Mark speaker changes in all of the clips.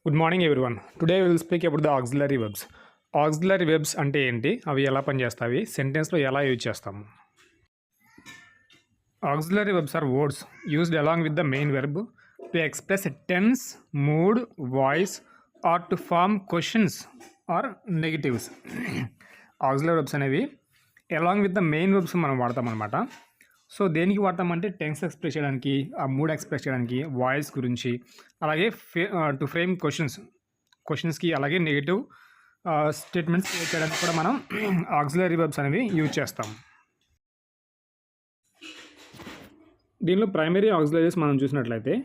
Speaker 1: Good morning everyone. Today will speak about the auxiliary verbs. Auxiliary verbs అంటే ఏంటి, అవి ఎలా పనిచేస్తాయి, సెంటెన్స్లో ఎలా యూజ్ చేస్తాము. Auxiliary verbs are words used along with the main verb to express a tense, mood, voice or to form questions or negatives. Auxiliary verbs అనేవి along with the main verbs మనం వాడతాం అనమాట. సో దేనికి వాడతామంటే tense express చేయడానికి, ఆ mood express చేయడానికి, voice గురించి, అలాగే టు ఫ్రేమ్ క్వశ్చన్స్కి, అలాగే నెగిటివ్ స్టేట్మెంట్స్ చేయడానికి కూడా మనం ఆక్సిలరీ వెబ్స్ అనేవి యూజ్ చేస్తాం. దీనిలో ప్రైమరీ ఆక్సిలరీస్ మనం చూసినట్లయితే,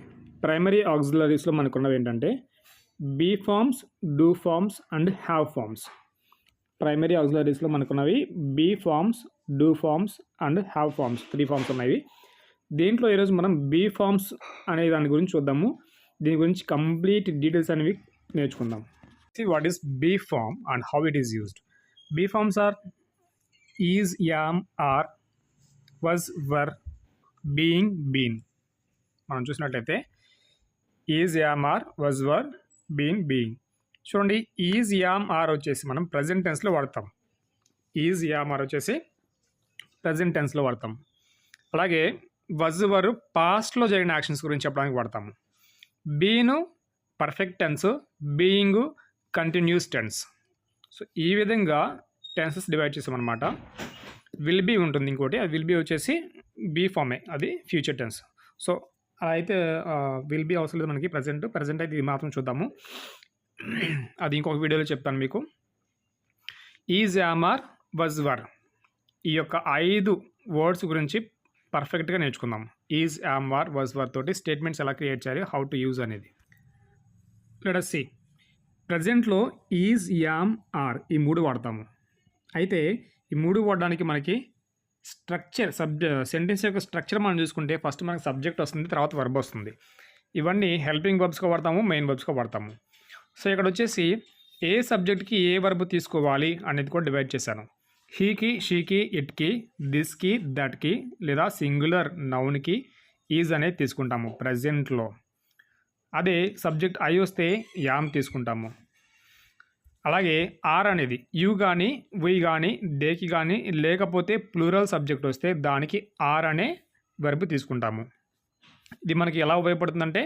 Speaker 1: ప్రైమరీ ఆక్సిలరీస్లో మనకున్నవి ఏంటంటే be forms, do forms and have forms. Primary ఆక్సిలరీస్లో మనకున్నవి be forms, do forms and have forms, 3 forms ఉన్నాయి. దీంట్లో ఈరోజు మనం బీ ఫార్మ్స్ అనే దాని గురించి చూద్దాము. దీని గురించి కంప్లీట్ డీటెయిల్స్ అనేవి నేర్చుకుందాం. What is be form and how it is used. Be forms are is, am, are, was, were, being, been. మనం చూసినట్లయితే is, am, are, was, were, being, being. చూడండి, ఈజ్, యామ్, ఆర్ వచ్చేసి మనం present టెన్స్లో వాడతాం. Is, am, are వచ్చేసి present టెన్స్లో వాడతాం. అలాగే వజ్, వర్ పాస్ట్లో జరిగిన యాక్షన్స్ గురించి చెప్పడానికి వాడతాము. Been perfect tense, being continuous tense. So ఈ విధంగా టెన్సెస్ డివైడ్ చేసామన్నమాట. విల్ బీ ఉంటుంది ఇంకోటి, అది విల్ బీ వచ్చేసి బీ ఫామే, అది ఫ్యూచర్ టెన్స్. సో అలా అయితే విల్ బీ అవసరం లేదు మనకి. ప్రజెంట్ అయితే ఇది మాత్రం చూద్దాము, అది ఇంకొక వీడియోలో చెప్తాను మీకు. Is, am, are, was, were ఈ యొక్క 5 వర్డ్స్ గురించి పర్ఫెక్ట్గా నేర్చుకుందాం. Is, am, are, was, were తోటి స్టేట్మెంట్స్ ఎలా క్రియేట్ చేయాలి, హౌ టు యూజ్ అనేది. Let us see. ప్రజెంట్లో ఈజ్, యామ్, ఆర్ ఈ 3 వాడతాము. అయితే ఈ 3 వాడడానికి మనకి స్ట్రక్చర్, సెంటెన్స్ యొక్క స్ట్రక్చర్ మనం చూసుకుంటే ఫస్ట్ మనకి సబ్జెక్ట్ వస్తుంది, తర్వాత వర్బ్ వస్తుంది. ఇవన్నీ హెల్పింగ్ వర్బ్స్గా వాడతాము, మెయిన్ వర్బ్స్గా వాడతాము. సో ఇక్కడ వచ్చేసి ఏ సబ్జెక్ట్కి ఏ వర్బ్ తీసుకోవాలి అనేది కూడా డివైడ్ చేశాను. హీకి, షీకి, ఇట్కి, దిస్కి, దట్కి, లేదా సింగులర్ నౌన్కి ఈజ్ అనేది తీసుకుంటాము ప్రజెంట్లో. అదే సబ్జెక్ట్ ఐ వస్తే యామ్ తీసుకుంటాము. అలాగే ఆర్ అనేది యూ కానీ, వీ కానీ, దేకి కానీ, లేకపోతే ప్లూరల్ సబ్జెక్ట్ వస్తే దానికి ఆర్ అనే వెర్బ్ తీసుకుంటాము. ఇది మనకి ఎలా ఉపయోగపడుతుందంటే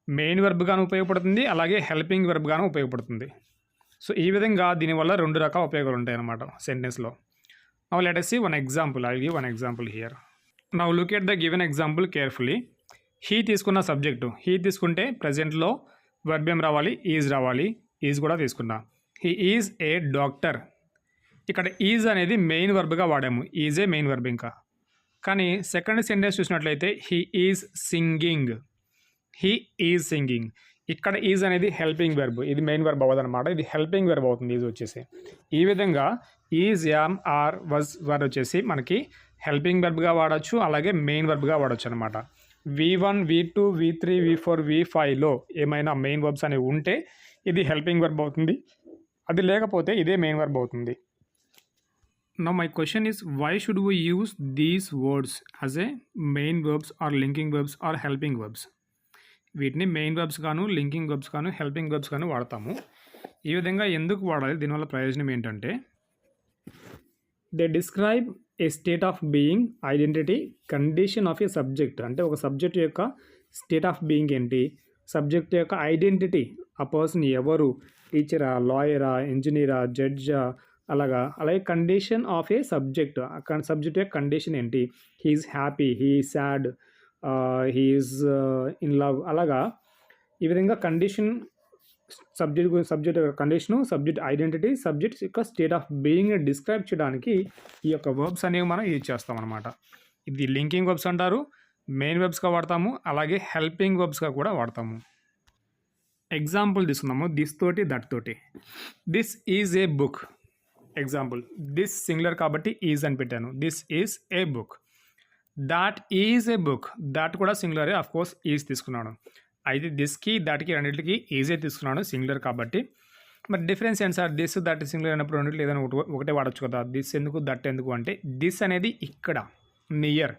Speaker 1: మెయిన్ వెర్బ్గాను ఉపయోగపడుతుంది, అలాగే హెల్పింగ్ వెర్బ్గాను ఉపయోగపడుతుంది. సో ఈ విధంగా దీనివల్ల 2 రకాల ఉపయోగాలు ఉంటాయి అన్నమాట సెంటెన్స్లో. Now let us see one example. I will give one example here. Now look at the given example carefully. He తీసుకున్న సబ్జెక్టు, హీ తీసుకుంటే ప్రజెంట్లో వర్బ్ ఏం రావాలి, ఈజ్ రావాలి. ఈజ్ కూడా తీసుకున్నా. He is a doctor. ఇక్కడ ఈజ్ అనేది మెయిన్ వర్బ్గా వాడాము, ఈజే మెయిన్ వర్బ్. ఇంకా కానీ సెకండ్ సెంటెన్స్ చూసినట్లయితే he is singing. He is singing. ఇక్కడ ఈజ్ అనేది హెల్పింగ్ వెర్బ్, ఇది మెయిన్ వెర్బ్ అవ్వదన్నమాట, ఇది హెల్పింగ్ వెర్బ్ అవుతుంది ఈజ్ వచ్చేసి. ఈ విధంగా ఈజ్, యామ్, ఆర్, వజ్, వర్ వచ్చేసి మనకి హెల్పింగ్ వెర్బ్గా వాడచ్చు, అలాగే మెయిన్ వెర్బ్గా వాడచ్చు అనమాట. V1, V2, V3, V4, V5లో ఏమైనా మెయిన్ వర్బ్స్ అనేవి ఉంటే ఇది హెల్పింగ్ వెర్బ్ అవుతుంది, అది లేకపోతే ఇదే మెయిన్ వెర్బ్ అవుతుంది. Now my question is, why should we use these words as a main verbs or linking verbs or helping verbs? వీటిని మెయిన్ వెర్బ్స్ గాను, లింకింగ్ వెర్బ్స్ గాను, హెల్పింగ్ వెర్బ్స్ గాను వాడతాము. ఈ విధంగా ఎందుకు వాడాలి, దీనివల్ల ప్రయోజనం ఏంటంటే they describe a state of being, identity, condition of A subject. అంటే ఒక సబ్జెక్ట్ యొక్క స్టేట్ ఆఫ్ బీయింగ్ ఏంటి, సబ్జెక్ట్ యొక్క ఐడెంటిటీ, ఆ పర్సన్ ఎవరు, టీచరా, లాయరా, ఇంజనీరా, జడ్జా, అలాగే condition of A subject, subject యొక్క కండిషన్ ఏంటి, he is happy, he is sad, he is in love. అలాగా ఈ విధంగా కండిషన్, సబ్జెక్ట్ యొక్క కండిషను, సబ్జెక్ట్ ఐడెంటిటీ, సబ్జెక్ట్ యొక్క స్టేట్ ఆఫ్ బీయింగ్ డిస్క్రైబ్ చేయడానికి ఈ యొక్క వర్బ్స్ అనేవి మనం యూజ్ చేస్తాం అనమాట. ఇది లింకింగ్ వర్బ్స్ అంటారు, మెయిన్ వెర్బ్స్గా వాడతాము, అలాగే హెల్పింగ్ వెర్బ్స్గా కూడా వాడతాము. ఎగ్జాంపుల్ తీసుకుందాము, దిస్ తోటి, దట్ తోటి. This is a book. Example, this singular కాబట్టి ఈజ్ అని పెట్టాను, this is a book. That is a book, that కూడా సింగులరే, ఆఫ్ కోర్స్ ఈజ్ తీసుకున్నాను. అయితే దిస్కి, దాట్కి రెండింటికి ఈజే తీసుకున్నాను సింగులర్ కాబట్టి. మరి డిఫరెన్స్ ఏంటి సార్, దిస్ దట్ సింగులర్ అయినప్పుడు రెండింటిలో ఏదైనా ఒకటే వాడచ్చు కదా, దిస్ ఎందుకు, దట్ ఎందుకు అంటే దిస్ అనేది ఇక్కడ near,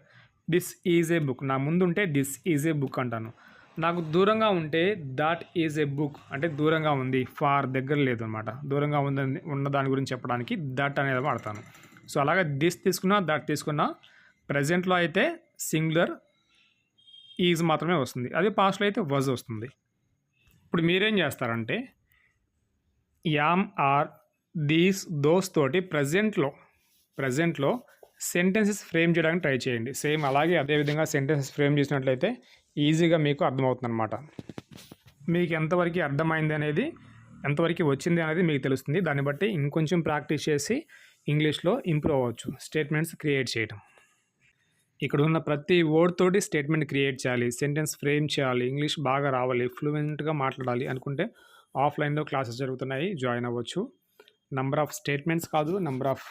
Speaker 1: this is a book నా ముందు ఉంటే దిస్ ఈజ్ ఏ బుక్ అంటాను, నాకు దూరంగా ఉంటే దాట్ ఈజ్ ఎ బుక్ అంటే దూరంగా ఉంది, ఫార్ దగ్గర లేదు అనమాట. దూరంగా ఉందని ఉన్న దాని గురించి చెప్పడానికి దట్ అనేది వాడతాను. సో అలాగే దిస్ తీసుకున్నా దట్ తీసుకున్నా ప్రజెంట్లో అయితే సింగులర్ ఈజ్ మాత్రమే వస్తుంది, అదే పాస్ట్లో అయితే వజ్ వస్తుంది. ఇప్పుడు మీరేం చేస్తారంటే యామ్ ఆర్ దీస్ దోస్ తోటి ప్రజెంట్లో సెంటెన్సెస్ ఫ్రేమ్ చేయడానికి ట్రై చేయండి. సేమ్ అలాగే అదేవిధంగా సెంటెన్సెస్ ఫ్రేమ్ చేసినట్లయితే ఈజీగా మీకు అర్థమవుతుంది అనమాట. మీకు ఎంతవరకు అర్థమైంది అనేది, ఎంతవరకు వచ్చింది అనేది మీకు తెలుస్తుంది. దాన్ని బట్టి ఇంకొంచెం ప్రాక్టీస్ చేసి ఇంగ్లీష్లో ఇంప్రూవ్ అవ్వచ్చు. స్టేట్మెంట్స్ క్రియేట్ చేయడం, ఇక్కడ ఉన్న ప్రతి వర్డ్ తోటి స్టేట్మెంట్ క్రియేట్ చేయాలి, సెంటెన్స్ ఫ్రేమ్ చేయాలి, ఇంగ్లీష్ బాగా రావాలి, ఫ్లూయెంట్గా మాట్లాడాలి అనుకుంటే ఆఫ్లైన్లో క్లాసెస్ జరుగుతున్నాయి, జాయిన్ అవ్వచ్చు. నంబర్ ఆఫ్ స్టేట్మెంట్స్ కాదు, నంబర్ ఆఫ్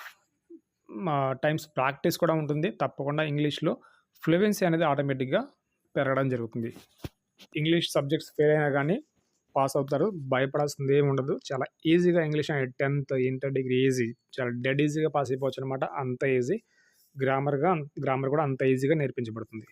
Speaker 1: టైమ్స్ ప్రాక్టీస్ కూడా ఉంటుంది. తప్పకుండా ఇంగ్లీష్లో ఫ్లూయెన్సీ అనేది ఆటోమేటిక్గా పెరగడం జరుగుతుంది. ఇంగ్లీష్ సబ్జెక్ట్స్ ఫెయిల్ అయినా కానీ పాస్ అవుతారు, భయపడాల్సింది ఏమి ఉండదు. చాలా ఈజీగా ఇంగ్లీష్ అనేది 10th ఇంటర్ డిగ్రీ ఈజీ, చాలా డెడ్ ఈజీగా పాస్ అయిపోవచ్చు అనమాట. అంత ఈజీ. గ్రామర్ కూడా అంత ఈజీగా నేర్పించబడుతుంది.